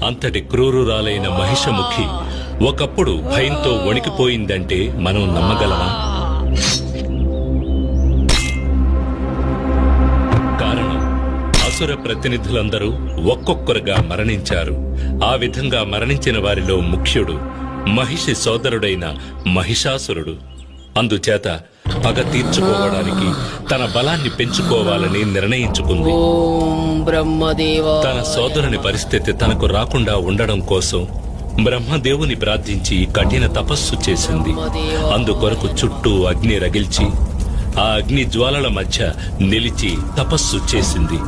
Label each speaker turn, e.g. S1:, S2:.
S1: అంతటి క్రూరురాలైన మహిషముఖి ఒకప్పుడు భయంతో వణికిపోయిందంటే మనం నమ్మగలమా? కారణం, అసుర ప్రతినిధులందరూ ఒక్కొక్కరుగా మరణించారు. ఆ విధంగా మరణించిన వారిలో ముఖ్యుడు మహిషి సోదరుడైన మహిషాసురుడు. అందుచేత పగ తీర్చుకోవడానికి తన బలాన్ని పెంచుకోవాలని నిర్ణయించుకుంది. తన సోదరుని పరిస్థితి తనకు రాకుండా ఉండడం కోసం బ్రహ్మదేవుని ప్రార్థించి కఠిన తపస్సు చేసింది. అందుకొరకు చుట్టూ అగ్ని రగిల్చి ఆ అగ్ని జ్వాలల మధ్య నిలిచి తపస్సు చేసింది.